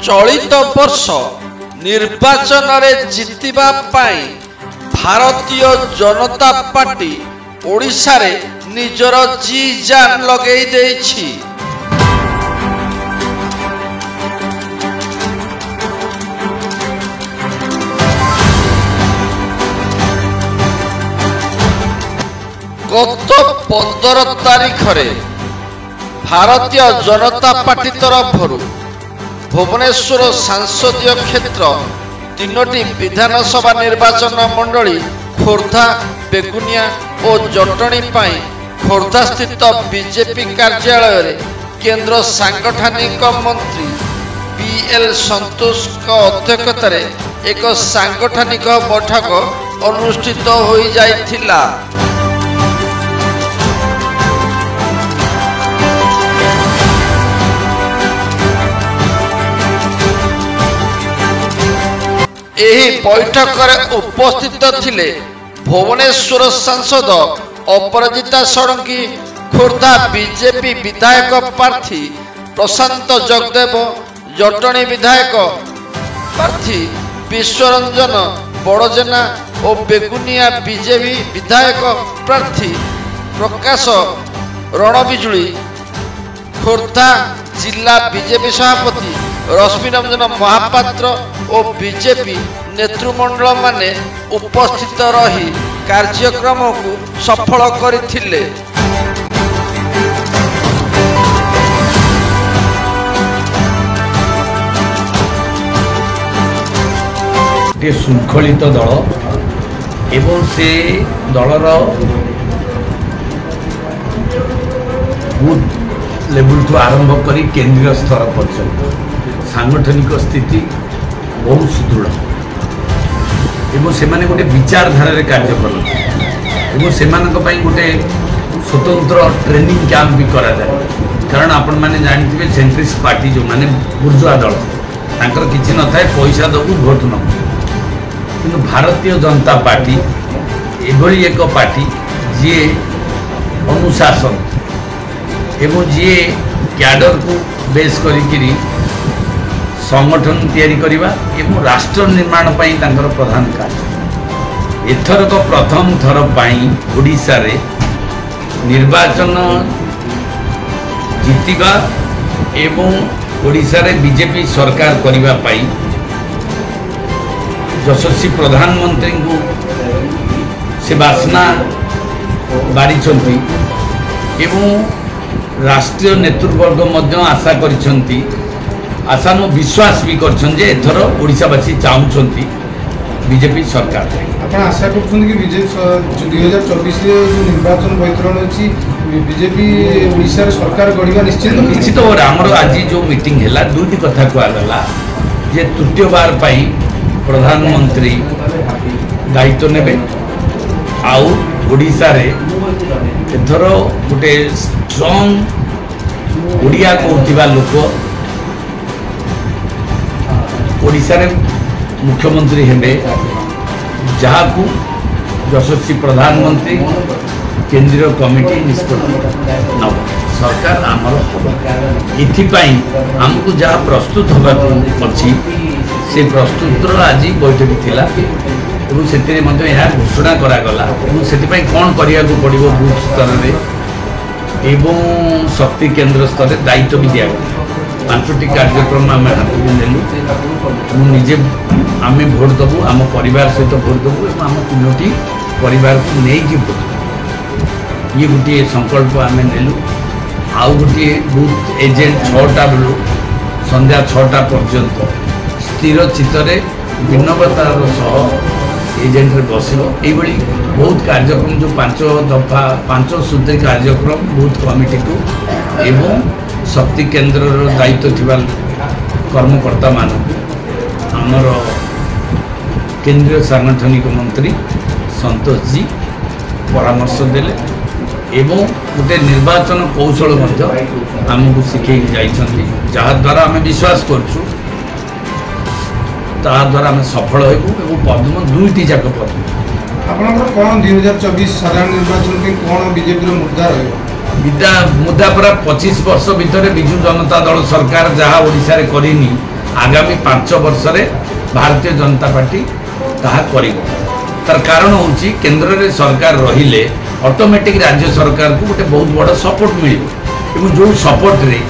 चलित वर्ष निर्वाचन रे जितिबा पाई भारतीय जनता पार्टी ओडिशा रे निजर जी जान लगेई देछि। गत 15 तारीख रे भारतीय जनता पार्टी तरफ भुवनेश्वर सांसदीय क्षेत्र 3टी विधानसभा निर्वाचन मंडली खोर्धा, बेगुनिया और जटणी पाई खोर्धा स्थित बीजेपी कार्यालय रे केंद्र सांगठनिक मंत्री पीएल संतोष अध्यक्षता रे एक सांगठनिक बैठक अनुष्ठित हो जाइथिला। एही बैठक रे उपस्थित थिले भुवनेश्वर सांसद अपराजिता षडंगी, खोर्धा बीजेपी विधायक प्रार्थी प्रशांत जगदेव, जटणी विधायक प्रार्थी विश्वरंजन बड़जेना और बेगुनिया बीजेपी विधायक प्रार्थी प्रकाश रणबिजुली, खोर्धा जिला बीजेपी सभापति रश्मि रंजन महापात्र और बीजेपी नेतृमंडल माने उपस्थित रही कार्यक्रम को सफल करथिले। शृंखलित दल एवं से दलर बूथ लेवल ठू आरंभ करी केंद्रीय स्तर पर्यंत सांगठनिक स्थिति बहुत सुदृढ़ एवं से माने गोटे विचारधारा कार्य कर गोटे स्वतंत्र ट्रेनिंग कैंप भी करा जाए। कारण आपण मैंने जानते सेंट्रिस्ट पार्टी जो माने बुर्जुआ दल तांकर किछि न थाए पैसा दबु भोट न कि भारतीय जनता पार्टी एभली एक पार्टी जी अनुशासन एवं जी कैडर को बेस करी संगठन तैयारी करिबा एवं राष्ट्र निर्माण पई तांकर प्रधान कार्य। एथर तो प्रथम थर पई ओडिशा रे निर्वाचन जीतिबा एवं ओडिशा रे बीजेपी सरकार करिबा पई यशस्वी प्रधानमंत्री को से बासना बारी एवं राष्ट्रीय नेतृवर्ग मध्य आशा करिसंती आशा नो विश्वास भी कर ओडिशावासी चाहूँगी बीजेपी सरकार। आप आशा कर बीजेपी 2024 निर्वाचन बैतरण अच्छी बीजेपी ओडिशा सरकार गढ़ा निश्चित भाव आमर आज जो मीटिंग है दुईटी कथा कहला जे तृतीय बार पाई प्रधानमंत्री दायित्व नेबे आउ ओडिशा रे एथर गोटे स्ट्रॉन्ग ओडिया कहूथिबा लोक ओडिशा रे मुख्यमंत्री हेबे जहाँ को यशस्वी प्रधानमंत्री केंद्रीय कमिटी निष्पत्ति नब सरकार आमर इथिपाई हमको जहाँ प्रस्तुत होगा अच्छी से प्रस्तुतर आज बैठक थिला एवं से घोषणा करागला से कौन करने को पड़ो बूथ स्तर में एवं शक्ति केंद्र स्तर में दायित्व भी दिगला 5टी कार्यक्रम आम हाथ में नेलु निजे आम भोट दबू आम परिवार सहित भोट दबू और आम 3टी परिवार को लेकिन भोट दबू ये गोटे संकल्प आम नेलु। आउ गोटे बूथ एजेंट 6टा बेलू संध्या 6टा पर्यंत स्थिर चित्तरे विनम्रतार सह एजेंट बस ये बहुत कार्यक्रम जो 5 दफा 5 सूत्री कार्यक्रम बूथ कमिटी को एवं शक्ति केंद्र दायित्व थिबा कर्मकर्ता मानक आमर केंद्रीय सांगठनिक मंत्री संतोष जी परामर्श देले एवं गोटे निर्वाचन कौशल आमको शिखे जाइछंती जहाँ द्वारा आम विश्वास करूँ द्वारा आम सफल हो पद्म 2टी जाक पद्म। आपनकर कौन 2024 साधारण निर्वाचन के कौन बीजेपी मुद्दा रही मुद्दा पूरा 25 वर्ष भितर विजु जनता दल सरकार जहाँ ओडिशा रे करिनी आगामी 5 वर्ष भारतीय जनता पार्टी ताहा करिब। तार कारण होची केंद्र रे सरकार रहिले ऑटोमेटिक राज्य सरकार को गोटे बहुत बड़ सपोर्ट मिलिबो एवं जो सपोर्ट रे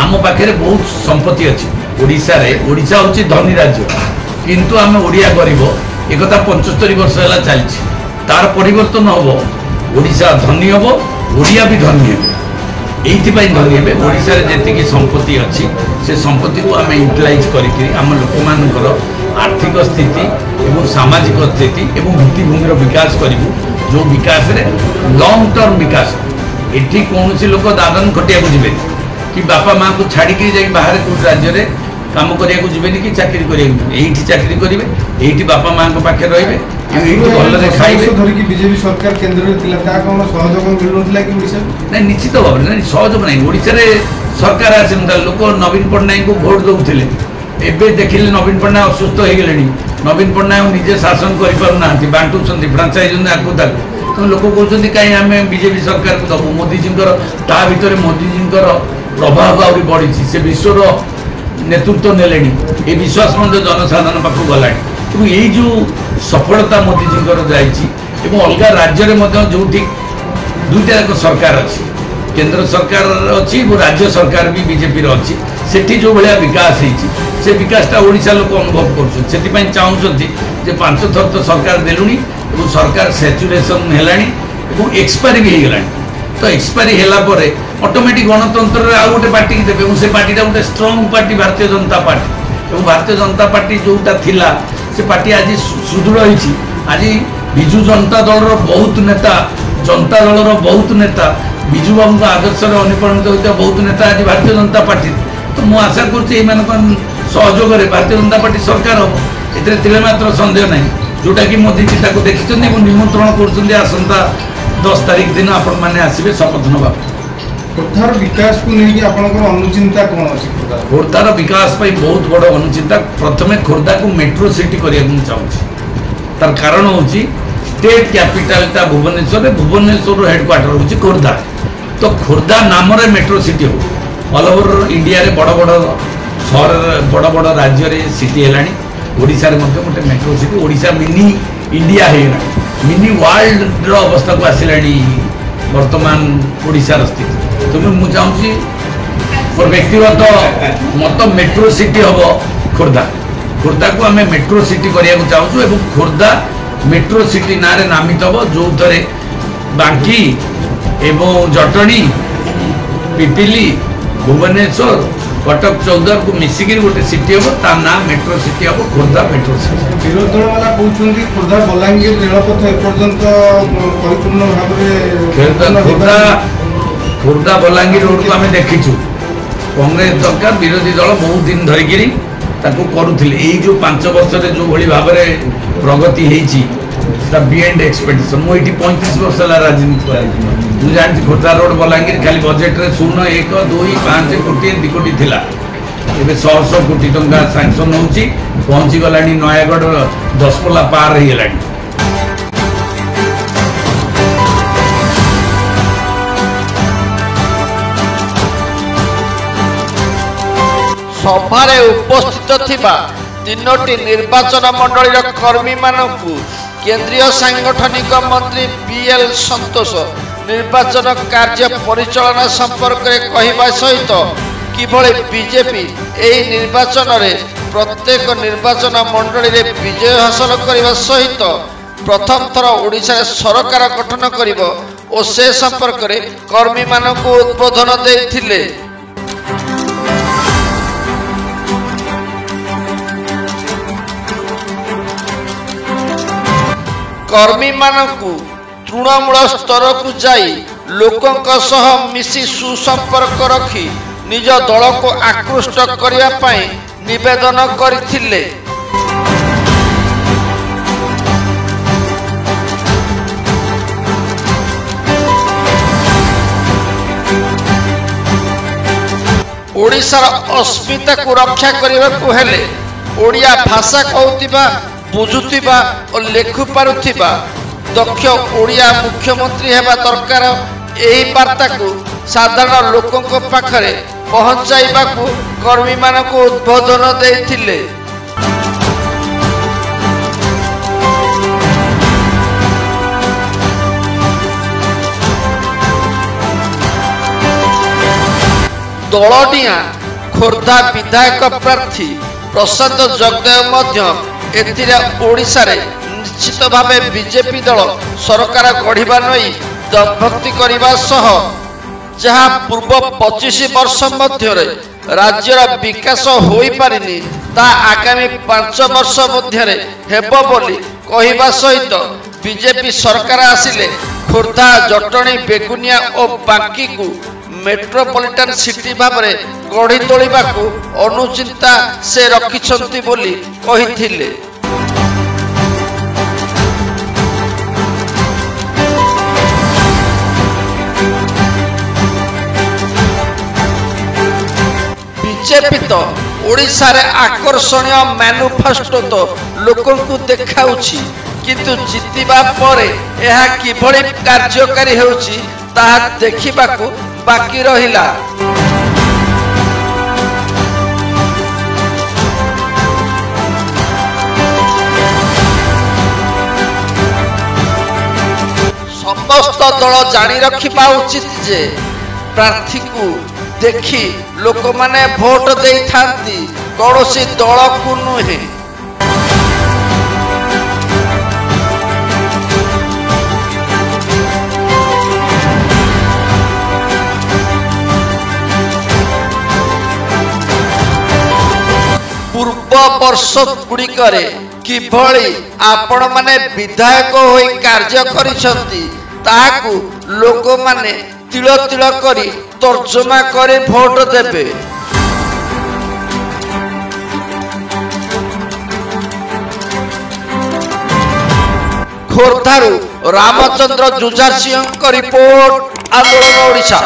आम पाखे बहुत संपत्ति अच्छी। ओडिशा रे ओडिशा होची धनी राज्य किंतु आम ओडिया गरीब एक 75 वर्ष है चलती। तार परिवर्तन हम ओडिशा धनी हम ओडिया भी धनी हे एइथिपाई धनी हे। ओडिशा रे जेतिकी संपत्ति अच्छी से संपत्ति को आम यूटिलाइज करके आम लोक मानकर आर्थिक स्थिति एवं सामाजिक स्थिति एवं भित्तिभूमिर विकास करूँ जो विकास रे लॉन्ग टर्म विकास। एठी कौन सी लोक दादन खटिया को जीवे कि बापा माँ को छाड़ी जाए बाहर कौट राज्य में काम करिया जीवेनि कि चाकरी करिया चाकरी करेंगे ये बापा माँ पाखे रही भल खाइबे। बीजेपी सरकार केंद्र में थिला कोन सहयोग मिलुनथिला कि ओडिसा नहीं निश्चित भाव में सहयोग नहीं। ओडिशा रे सरकार आसिनता लोक नवीन पट्टनायक को भोट दौले एबे देखिले नवीन पट्टनायक असुस्थ हो गले नवीन पट्टनायक निजे शासन कर पारना बांटुंट फ्रांचाइज आकु तो लोक कहते कहीं आम बीजेपी सरकार को दबू मोदीजी ता भर मोदीजी प्रभाव आहरी बढ़ी से विश्वर नेतृत्व नेले ये विश्वास जनसाधारण पाखक गला यही जो सफलता मोदीजी जाइए अलग राज्य में जो दुईटा जाक सरकार अच्छी केंद्र सरकार अच्छी राज्य सरकार भी बीजेपी अच्छी सेठी जो भाया विकास से विकासटा ओडिशा लोक अनुभव कर चाहते 5 थर तो सरकार देलुनी सरकार सैचुरेशन हेलानी एक्सपायरी भी हो गलानी तो एक्सपायरी होला परे ऑटोमेटिक गणतंत्र आ गोटे पार्टी की देबे से पार्टी गोटे strong party Bharatiya Janata party Bharatiya Janata party जोटा थिला से पार्टी आज सुदृढ़ होईछि। आज बिजु जनता दल बहुत नेता जनता दल बहुत नेता बिजु बाबू आदर्श अनुप्राणित होता बहुत नेता आज भारतीय जनता पार्टी तो मु आशा कर सहयोग भारतीय जनता पार्टी सरकार हम ए मात्र सन्देह नहीं जोटा कि मोदी जी देखते निमंत्रण करसंता 10 तारीख दिन आपण मैंने आसबे शपथ नवा। खोर्धार विकास को लेकिन आपनकर अनुचिंता कौन अछि? खोर्धार विकास पाई बहुत बड़ अनुचिंता प्रथमे खोर्धा को मेट्रो सिटी करिया चाहूँ तार कारण होची state capital Bhubaneswar Bhubaneswar headquarter होची खोर्धा तो खोर्धा नाम रे मेट्रो सिटी हो ऑल ओवर इंडिया रे बड़ बड़ शहर बड़ बड़ राज्य रे सिटी हेलानी ओडिशा रे मध्य गोटे metro city Odisha mini India है मिनी वर्ल्ड रो अवस्था को आसिलानी वर्तमान ओडिशा स्थिति तो मुझे चाहूँगी मोर व्यक्तिगत मत मेट्रो सिटी हम खोर्धा खोर्धा को आम मेट्रो सिटी करने चाहूँ एवं खोर्धा मेट्रो सिटी ना रे नामित हम जो थे बांकी एवं जटणी पिपिली भुवनेश्वर कटक 14 को मिसिकी गोटे सिटी हम ता ना मेट्रो सिटी हम खोर्धा मेट्रो सिटी। विरोधी दल वाला कहते खोर्धा बलांगीर रेलपथ एपर्यंत परिपूर्ण भाव खोर्धा बलांगीर रोड को आम देखीचु कांग्रेस सरकार विरोधी दल बहुत दिन धरिकी करुले यही जो 5 वर्ष जो भाई भाव में प्रगति होता बियॉन्ड एक्सपेक्टेशन मुझे 35 वर्ष है राजनीति मुझे जानी खोर्धा रोड बलांगीर खाली बजेट रे 0 1 2 5 कोटी 2 कोटी थिला एबे 100 कोटी टंका सैंक्शन होची पहुंची गलानी नयागढ़ 10 पल्ला पार रही गलानी। सभारे उपस्थित थिबा 3टी निर्वाचन मंडलीर कर्मी मानकु केंद्रीय सांगठनिक मंत्री पीएल संतोष निर्वाचन कार्य परिचालना संपर्क में कहवा सहित किभଳି बीजेपी एही निर्वाचन रे प्रत्येक निर्वाचन मंडली रे विजय हासिल करने सहित प्रथम थर ओडिशा सरकार गठन करिवो और से संपर्क में कर्मी मानकु उद्बोधन देथिले। कर्मी मानकु तृणमूल स्तर को जाई लोकंक सह मिसी सुसंपर्क रखी निज दल को आकृष्ट करने पाई निवेदन करथिले। ओडिशार अस्मिता को रक्षा करने को हेले ओडिया भाषा कहूथिबा बुझुथिबा और लेखु पारुथिबा दक्ष ओडिया मुख्यमंत्री हेबा दरकार। एही वार्ता को साधारण लोकों पाखरे ପହଞ୍ଚାଇବାକୁ କର୍ମୀମାନଙ୍କୁ ଉଦ୍ବୋଧନ ଦେଇଥିଲେ। ଦଳଡିଆଁ ଖୋର୍ଦ୍ଧା ବିଧାୟକ ପ୍ରାର୍ଥୀ ପ୍ରଶାନ୍ତ ଜଗଦେବ ମଧ୍ୟ ଏଥିରେ ଓଡ଼ିଶାରେ ନିଶ୍ଚିତ ଭାବେ ବିଜେପି ଦଳ ସରକାର ଗଢ଼ିବା ନେଇ ଦମ୍ଭକ୍ତି କରିବା ସହ ଯାହା ପୂର୍ବ 25 ବର୍ଷ ମଧ୍ୟରେ ରାଜ୍ୟର ବିକାଶ ହୋଇପାରିନି ତାହା ଆଗାମୀ 5 ବର୍ଷ ମଧ୍ୟରେ ହେବ ବୋଲି କହିବା ସହିତ ବିଜେପି ସରକାର ଆସିଲେ ଖୋର୍ଦ୍ଧା, ଜଟଣୀ, ବେଗୁନିଆ ଓ ବାଙ୍କିକୁ मेट्रोपॉलिटन सिटी भाବରେ गढ़ी तोलिबाकू अनुचिंता से रखिछंती बोली कहिथिले। बीजेपी तो ओडिशा रे आकर्षणीय मैनिफेस्टो तो लोकन को देखाउछि किंतु जितिबा परे एहा किभଳି कार्यकारी हेउछि ताहा देखिबाकू बाकी रहिला। समस्त दल जानी रखिबा उचित जे प्रार्थी को देखी लोक माने भोट दे थांती कौनसी दल को नुहे। पूर्व वर्ष गुड़िकरे किभली आपण माने विधायक होई कार्य करिसंती ताहाकू लोक माने तिल तिल करी तर्जमा करे भोट देबे। खोर्धारू रामचंद्र जुझार सिंह रिपोर्ट, आंदोलन ओडिशा।